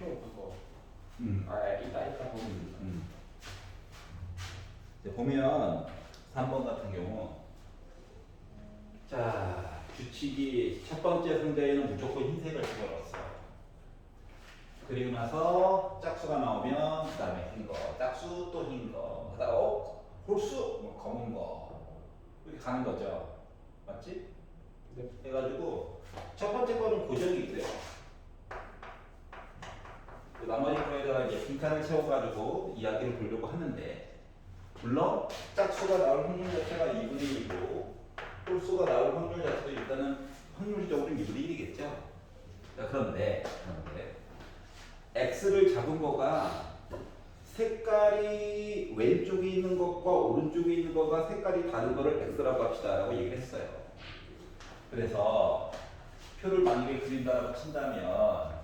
표 그거. 음. 이따 보면. 이제 보면 3번 같은 경우 자 규칙이 첫 번째 상자에는 무조건 흰색을 집어넣었어. 그리고 나서 짝수가 나오면 그 다음에 흰 거, 짝수 또 흰 거, 그다음 홀수 뭐 검은 거 이렇게 가는 거죠. 맞지? 네. 해가지고 첫 번째 거는 고정이 있고요. 그 나머지 거에다가 이제 빈칸을 채워가지고 이야기를 보려고 하는데 물론 짝수가 나올 확률 자체가 2분의 1이고 홀수가 나올 확률 자체도 일단은 확률적으로 2분의 1이겠죠. 자 그런데 x를 잡은 거가 색깔이 왼쪽에 있는 것과 오른쪽에 있는 거가 색깔이 다른 거를 x라고 합시다 라고 얘기를 했어요. 그래서 표를 만약에 그린다고 친다면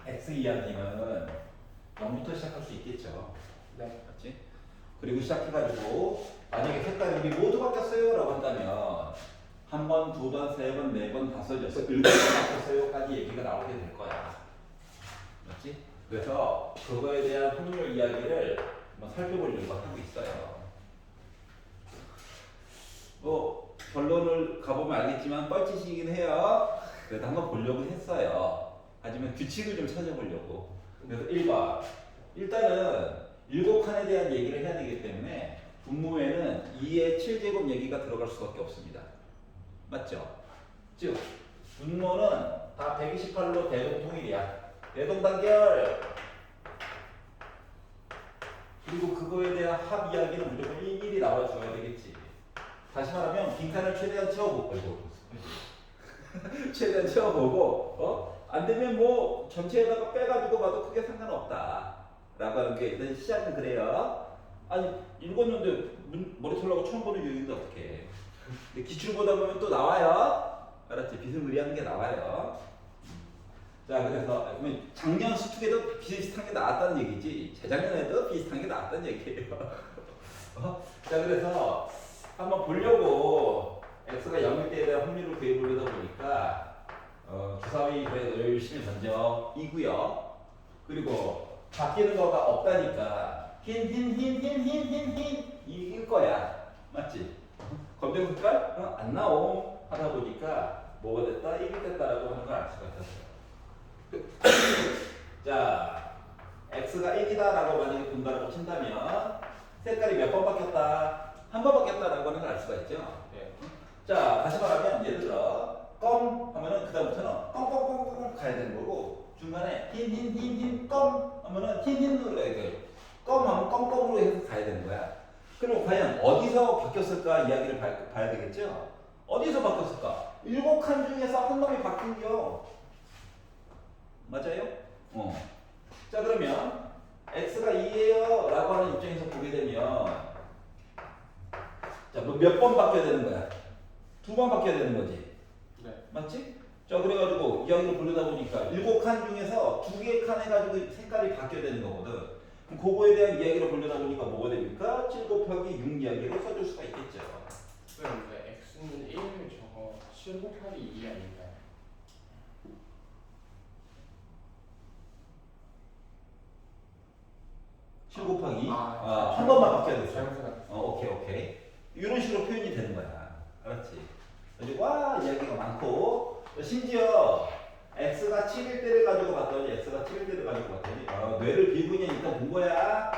x 이야기는 0부터 시작할 수 있겠죠. 네. 맞지? 그리고 시작해가지고 만약에 색깔이 모두 바뀌었어요 라고 한다면 한 번, 두 번, 세 번, 네 번, 다섯, 여섯, 일곱 번 바뀌었어요까지 얘기가 나오게 될 거야. 맞지? 그래서 그거에 대한 확률 이야기를 한번 살펴보려고 하고 있어요. 뭐 결론을 가보면 알겠지만 뻘짓이긴 해요. 그래도 한번 보려고 했어요. 하지만 규칙을 좀 찾아보려고. 그래서 1번 일단은 7칸에 대한 얘기를 해야 되기 때문에 분모에는 2의 7제곱 얘기가 들어갈 수밖에 없습니다. 맞죠? 즉 분모는 다 128로 대동통일이야. 대동단결. 그리고 그거에 대한 합 이야기는 무조건 1이 나와줘야 되겠지. 다시 말하면 빈칸을 최대한 채워보고 최대한 채워보고 안 되면 뭐 전체에다가 빼가지고 봐도 크게 상관없다 라고 하는 게 일단 시작은 그래요. 아니 읽었는데 머리 털라고 처음 보는 유형인데 어떡해. 기출 보다 보면 또 나와요. 알았지? 비스무리한 게 나와요. 자 그래서 그러면 작년 수특에도 비슷한 게 나왔다는 얘기지 재작년에도 비슷한 게 나왔다는 얘기예요. 자 그래서 한번 보려고 x가 0일 때에 대한 확률을 구해보려다 보니까 주사위 그래도 열심히 던져 이고요. 그리고 바뀌는 거가 없다니까 흰 이길 거야. 맞지? 검정 색깔 안 나옴 하다 보니까 뭐가 됐다? 이길 됐다라고 하는 걸 알 수가 있었어요. 자 x가 1이다 라고 만약에 본다라고 친다면 색깔이 몇 번 바뀌었다? 한 번 바뀌었다라고 하는 걸 알 수가 있죠. 네. 자 다시 말하면 예를 들어 껌 하면은 그 다음부터는 껌 가야 되는 거고 중간에 흰 하면은 흰으로 이렇게 껌 하면 껌으로 해서 가야 되는 거야. 그럼 과연 어디서 바뀌었을까 이야기를 봐야 되겠죠. 어디서 바뀌었을까? 7칸 중에서 한 놈이 바뀐겨. 맞아요? 자 그러면 x가 2예요 라고 하는 입장에서 보게 되면 자 뭐 몇 번 바뀌어야 되는 거야? 2번 바뀌어야 되는 거지. 네. 맞지? 자 그래가지고 이야기를 보려다 보니까 7칸 중에서 2개 칸 해가지고 색깔이 바뀌어야 되는 거거든. 그럼 그거에 대한 이야기를 보려다 보니까 뭐가 됩니까? 7 곱하기 6 이야기로 써줄 수가 있겠죠. 그런데 x는 1 저거 7 곱하기 2 아닌가요? 7 곱하기 한 아, 번만 바뀌어야 돼. 잘못 생각했어요. 오케이. 이런 식으로 표현이 되는 거야. 알았지? 그리고 이야기가 많고 심지어 x가 7일 때를 가지고 봤더니 뇌를 비분이니까 본 거야.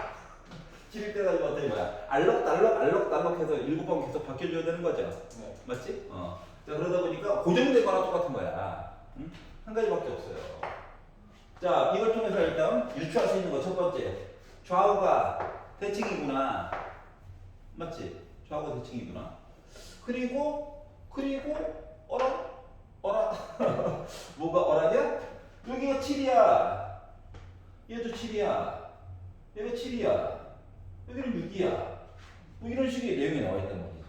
7일 때 가지고 봤더니 뭐야? 알록달록 해서 7번 계속 바뀌어줘야 되는 거죠. 네. 맞지? 자 그러다 보니까 고정된 거랑 똑같은 거야. 응? 한 가지밖에 없어요. 자 이걸 통해서 일단 유추할 수 있는 거 첫 번째. 좌우가 대칭이구나. 맞지? 좌우가 대칭이구나. 그리고 어라 뭐가 어라냐? 여기가 7이야. 얘도 7이야. 얘가 7이야. 여기는 6이야. 뭐 이런 식의 내용이 나와 있단 말이지.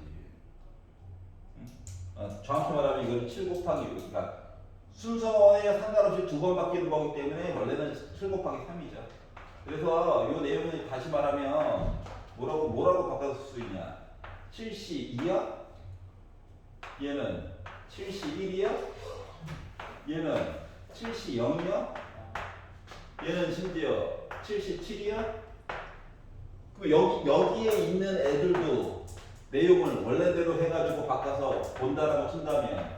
정확히 말하면 이거는 7 곱하기 6. 그러니까 순서에 상관없이 2번 바뀌는 거기 때문에 원래는 7 곱하기 3이죠. 그래서 이 내용을 다시 말하면 뭐라고 바꿔 쓸 수 있냐? 7C 2야? 얘는 7C 1이야? 얘는 7C 0이야? 얘는 심지어 77이야? 그럼 여기에 있는 애들도 내용을 원래대로 해가지고 바꿔서 본다라고 친다면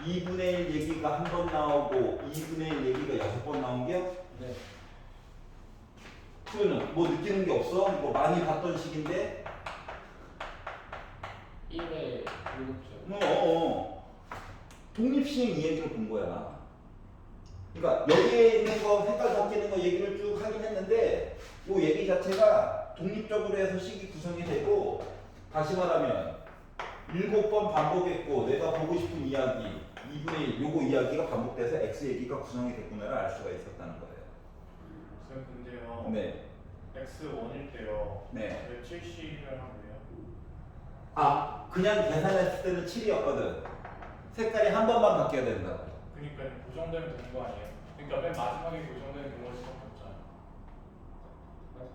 2분의 1 얘기가 한 번 나오고 2분의 1 얘기가 6번 나온 게? 네. 그러면 뭐 느끼는 게 없어? 이거 많이 봤던 식인데? 1에 7점. 독립시행 이야기를 본 거야. 그러니까 여기에 있는 거 색깔 바뀌는 거 얘기를 쭉 하긴 했는데 이 얘기 자체가 독립적으로 해서 식이 구성이 되고 다시 말하면 7번 반복했고 내가 보고 싶은 이야기 2분의 1 요거 이야기가 반복돼서 X 얘기가 구성이 됐구나를 알 수가 있었다는 거예요. 쌤 근데요. 네. X1일 때요. 네. 왜 70을 하고요? 아, 그냥 계산했을 때는 7이었거든. 색깔이 한 번만 바뀌어야 된다고. 그러니까 고정되면 되는 거 아니에요? 그러니까 맨 마지막에 고정되는 경우가 수밖에 없잖아요.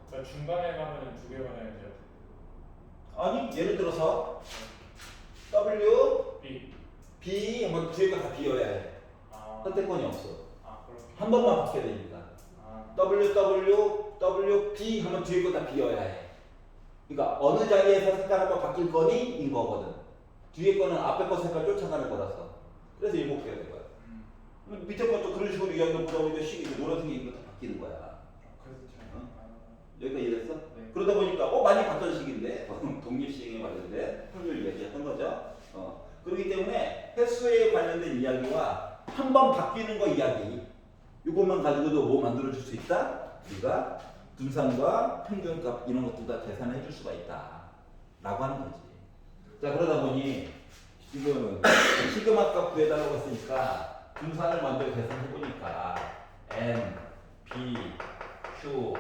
그러니까 중간에 가면은 두 개가 나야죠. 아니, 예를 들어서 W, B. B, 뭐 뒤에 거 다 비워야 해. 아. 선택권이 없어. 아 그렇게. 한 번만 바뀌어야 되니까. 아. W, W, W, B 하면 뒤에 거 다 비워야 해. 그러니까 어느 자리에서 색깔 한번 바뀔 거니? 인 거거든. 뒤에 거는 앞에 거 색깔 쫓아가는 거라서. 그래서 7개가 된 거야. 밑에 것도 그런 식으로 이야기를 보다 보니까 식이 노란색이 이거 다 바뀌는 거야. 그래서 잘. 어? 여기까지 이해됐어? 네. 그러다 보니까 많이 봤던 식인데 독립시행에 관련된 확률 이야기했던 거죠. 그렇기 때문에 횟수에 관련된 이야기와 한 번 바뀌는 거 이야기 이것만 가지고도 뭐 만들어줄 수 있다? 우리가 분산과 평균값 이런 것도 다 계산해 줄 수가 있다 라고 하는 거지. 자 그러다 보니 지금 시그마 값 구해달라고 했으니까 분산을 먼저 계산해 보니까 N, B, Q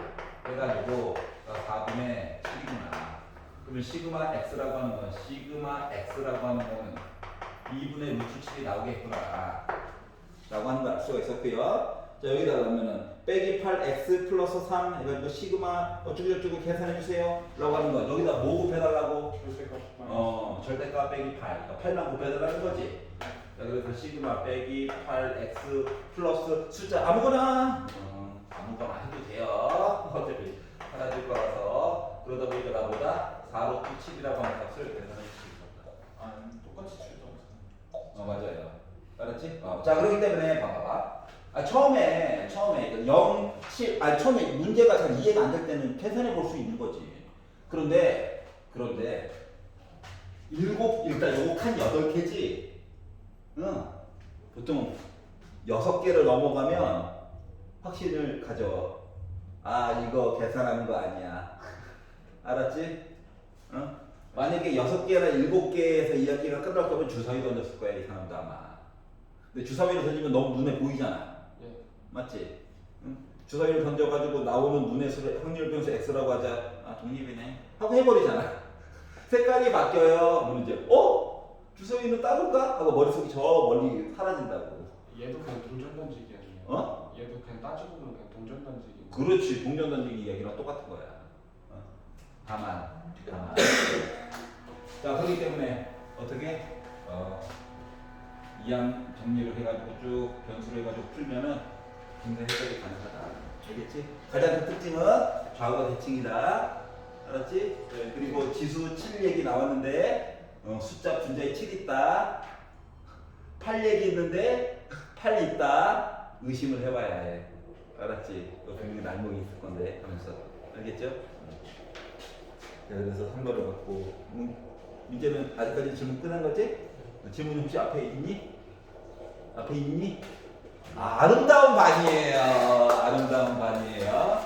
해가지고 4분의 7이구나. 그러면 시그마 X라고 하는 건 시그마 X라고 하는 건 2분의 루트 7이 나오겠구나 라고 하는 걸 알 수가 있었고요. 자 여기다 그러면은 빼기 8X 플러스 3 해가지고 시그마 어쩌고저쩌고 계산해 주세요 라고 하는 건 여기다 뭐 곱해달라고? 절대값. 절대값 빼기 8 그러니까 8만 곱해달라는 거지. 자 그래서 시그마 빼기 8X 플러스 숫자 아무거나 아무거나 해도 돼요. 어차피 사라질 거라서 그러다 보니까 나보다 4루트 7이라고 하는 값을 계산해 줄 수 있었다. 아 똑같이 출동. 맞아요. 알았지? 자 그렇기 때문에 봐봐. 처음에 0, 7, 처음에 문제가 잘 이해가 안 될 때는 계산해 볼 수 있는 거지. 그런데 일단 요거 칸 8개지. 보통 6개를 넘어가면 확신을 가져. 이거 계산하는 거 아니야. 알았지? 만약에 6개나 7개에서 이야기가 끝날 거면 주사위 던졌을 거야, 이 사람도 아마. 근데 주사위를 던지면 너무 눈에 보이잖아. 네. 맞지? 주사위를 던져가지고 나오는 눈의 수를 확률 변수 X라고 하자. 독립이네. 하고 해버리잖아. 색깔이 바뀌어요. 그러면 이제, 주사위는 따로인가? 하고 머릿속이 저 멀리 사라진다고. 얘도 그냥 동전 던지기 아니에요? 얘도 그냥 따지고 보면 그냥 동전 던지기. 그렇지. 동전 던지기 이야기랑 똑같은 거야. 다만. 자, 그렇기 때문에 어떻게? 이항 정리를 해가지고 쭉 변수를 해가지고 풀면은 분산 해석이 가능하다. 알겠지? 가장 큰 특징은 좌우가 대칭이다. 알았지? 네, 그리고 지수 7 얘기 나왔는데 숫자 분자에 7 있다. 8 얘기 있는데 8 있다. 의심을 해봐야 해. 알았지? 너 분명히 날목이 있을 건데 하면서. 알겠죠? 그래서 3번을 받고 이제는 아직까지 질문 끝난 거지? 질문 혹시 앞에 있니? 앞에 있니? 아름다운 반이에요. 아름다운 반이에요.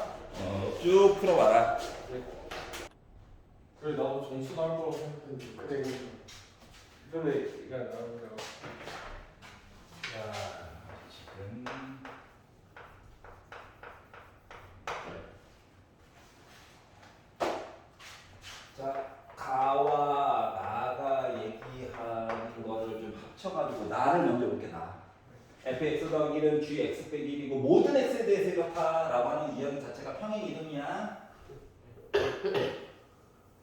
쭉 풀어봐라. 그래 나도 점수 나올 거라고 생각했는데 그래 근데 이거 나오더라고. 자, 지금 자, 가와 나가 얘기하는 거를 좀 합쳐가지고 나를 먼저 볼게 나. fx 더하기는 gx 빼기 1이고 모든 x에 대해서 이렇다라고 하는 이야기 자체가 평행 이동이야.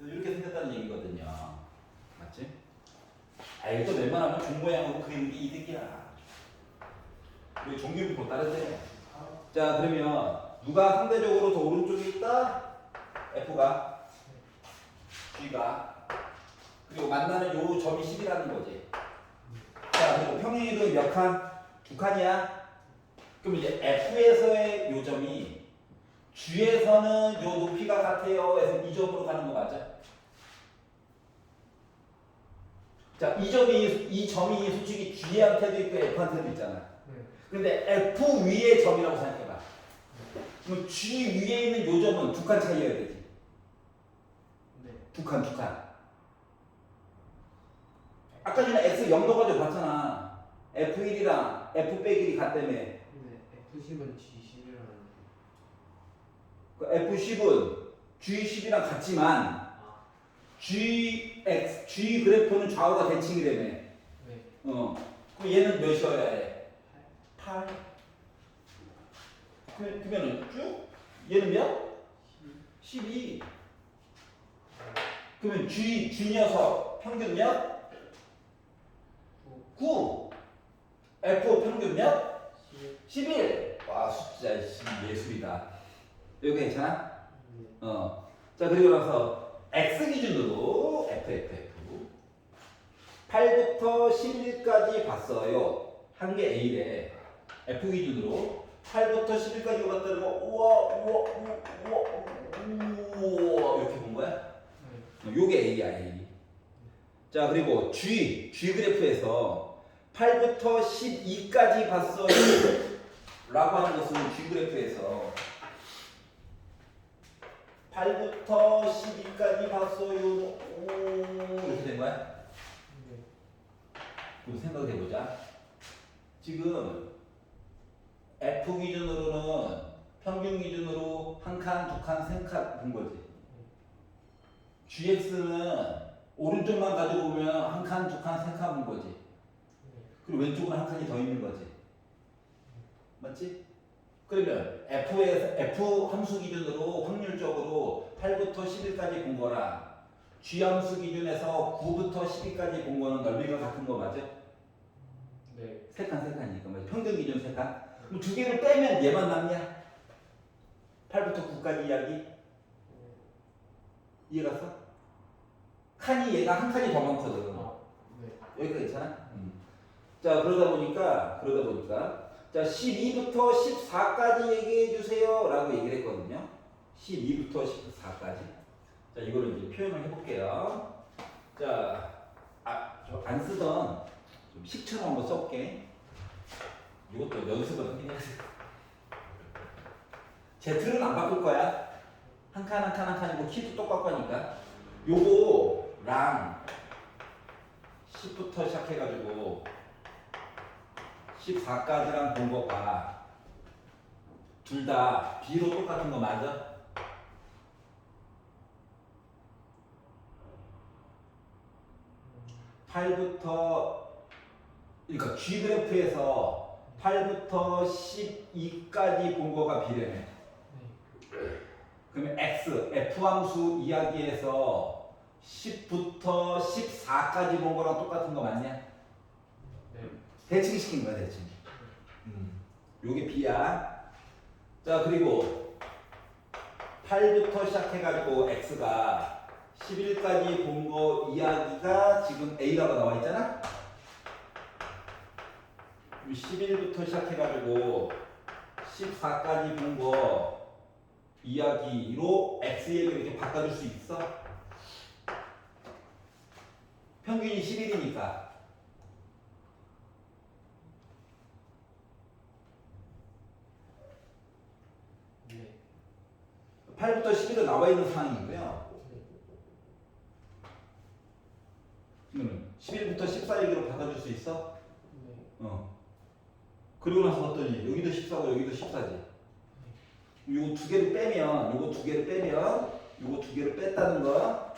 이렇게 생겼다는 얘기거든요. 맞지? 이거 웬만하면 종 모양으로 그리는 게 이득이야. 우리 종교비 못 따르지? 자 그러면 누가 상대적으로 더 오른쪽에 있다? F가 G가 그리고 만나는 요 점이 10이라는 거지. 자 그리고 평행이동 몇 칸? 2칸이야. 그럼 이제 F에서의 요 점이 G에서는 요 높이가 같아요 해서 이 점으로 가는 거 맞아? 자, 이 점이 솔직히 G한테도 있고 F한테도 있잖아. 네. 근데 F 위의 점이라고 생각해봐. 그럼 G 위에 있는 요 점은 2칸 차이여야 되지. 네. 2칸. 아까 전에 X 0 넣어가지고 봤잖아. F1이랑 F 빼기이 같다며. 근데 F10은 G10이라는. 그 F10은 G10이랑 같지만 아. G 그래프는 좌우가 대칭이라며. 네. 그럼 얘는 몇이어야 해? 8. 그러면은 쭉 얘는 몇? 12. 그러면 G 녀석 평균 몇? 9. F 평균 몇? 11. 와 숫자 예술이다. 여기 괜찮아? 네. 자 그리고 나서 X 기준으로 F 8부터 11까지 봤어요. 한 게 A래. F 기준으로 8부터 11까지 봤다는 거 우와 이렇게 본 거야? 요게 A야 A. 자 그리고 G 그래프에서 8부터 12까지 봤어요 라고 하는 것은 G 그래프에서 8부터 12까지 봤어요 이렇게 된 거야? 네. 그럼 생각해보자. 지금 F 기준으로는 평균 기준으로 한 칸, 두 칸, 세 칸 본 거지. GX는 오른쪽만 가지고 보면 한 칸, 두 칸, 세 칸 본 거지. 그리고 왼쪽은 한 칸이 더 있는 거지. 맞지? 그러면 F 함수 기준으로 확률적으로 8부터 11까지 본 거랑 G 함수 기준에서 9부터 12까지 본 거는 넓이가 같은 거 맞아? 네. 세 칸이니까 맞아. 평균 기준 세 칸. 그럼 두 개를 빼면 얘만 남냐? 8부터 9까지 이야기. 이해갔어? 칸이 얘가 한 칸이 더 많거든. 아. 네. 여기가 괜찮아? 자 그러다 보니까 자 12부터 14까지 얘기해 주세요 라고 얘기를 했거든요. 12부터 14까지. 자 이거를 이제 표현을 해볼게요. 자 저 안 쓰던 좀 식처럼 한번 써볼게. 이것도 연습을 하긴 해야 돼. Z는 안 바꿀 거야. 한 칸이고 키도 똑같고 하니까 요거랑 10부터 시작해가지고 14까지랑 본 거가 둘 다 B로 똑같은 거 맞아? 그러니까 G 그래프에서 8부터 12까지 본 거가 B래네. 그러면 F 함수 이야기에서 10부터 14까지 본 거랑 똑같은 거 맞냐? 네. 대칭시킨 거야, 대칭. 요게 B야. 자, 그리고 8부터 시작해가지고 X가 11까지 본 거 이야기가 지금 A라고 나와 있잖아? 11부터 시작해가지고 14까지 본 거 이야기로 X 얘기를 이렇게 바꿔줄 수 있어? 평균이 11이니까. 네. 8부터 11은 나와 있는 상황이고요. 11부터 14 얘기로 바꿔줄 수 있어? 네. 그리고 나서 봤더니 여기도 14고 여기도 14지. 요거 두 개를 빼면 요거 두 개를 뺐다는 거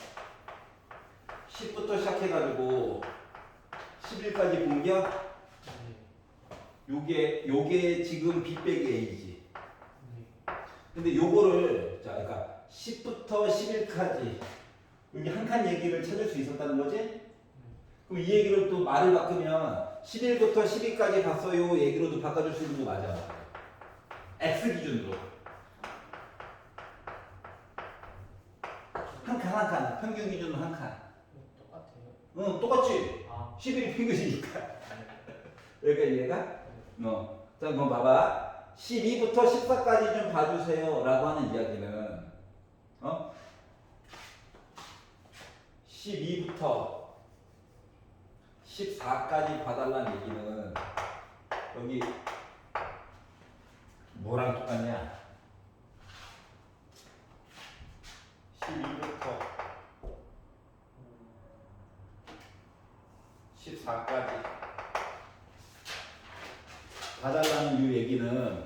10부터 시작해가지고 11까지 공격 요게 지금 B 빼기 A지. 근데 요거를 자 그러니까 10부터 11까지 여기 한 칸 얘기를 찾을 수 있었다는 거지? 그럼 이 얘기를 또 말을 바꾸면 11부터 12까지 봤어요 얘기로도 바꿔줄 수 있는 거 맞아. X 기준으로. 평균 기준은 한 칸. 똑같아요. 응, 똑같지. 아, 11이 평균이니까. 그러니까 이해가? 자, 그럼 봐봐. 12부터 14까지 좀 봐주세요. 라고 하는 이야기는, 12부터 14까지 봐달라는 얘기는, 여기, 뭐랑 똑같냐? 12부터 14까지 봐달라는 이 얘기는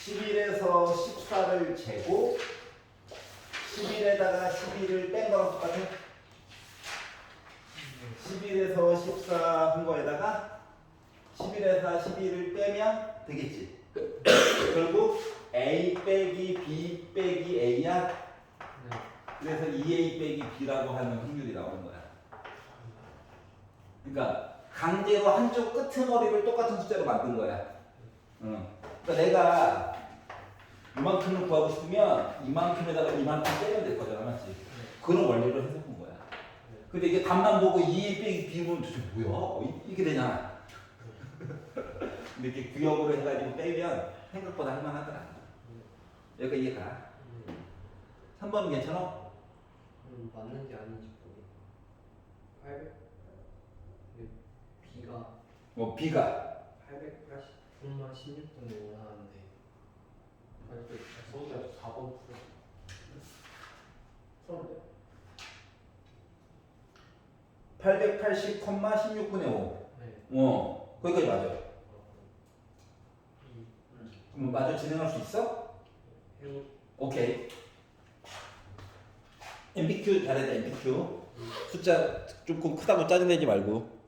11에서 14를 재고 11에다가 12를 뺀 거랑 똑같아. 11에서 14 한 거에다가 11에서 12를 빼면 되겠지. 결국 A 빼기 B 빼기 A야. 네. 그래서 2A 빼기 B라고 하는 확률이 나오는 거야. 그러니까 강제로 한쪽 끄트머리를 똑같은 숫자로 만든 거야. 그러니까 내가 이만큼을 구하고 싶으면 이만큼에다가 이만큼 빼면 될 거잖아, 맞지? 그런 원리로 해서 본 거야. 근데 이게 답만 보고 2A 빼기 B면 도대체 뭐야? 이게 되잖아. 근데 이렇게 구역으로 해가지고 빼면 생각보다 할만하더라. 여기가 이해가? 3번은 괜찮아? 맞는지 아닌지 모르겠어요. 800? B가 B가 880분만 16분을 원하는데 800 4번 풀어. 풀었는데? 880,16분의 5. 네. 거기까지 맞아. 그럼 마저 진행할 수 있어? 해오. 오케이. MBQ 잘했다, MBQ. 숫자 조금 크다고 짜증내지 말고.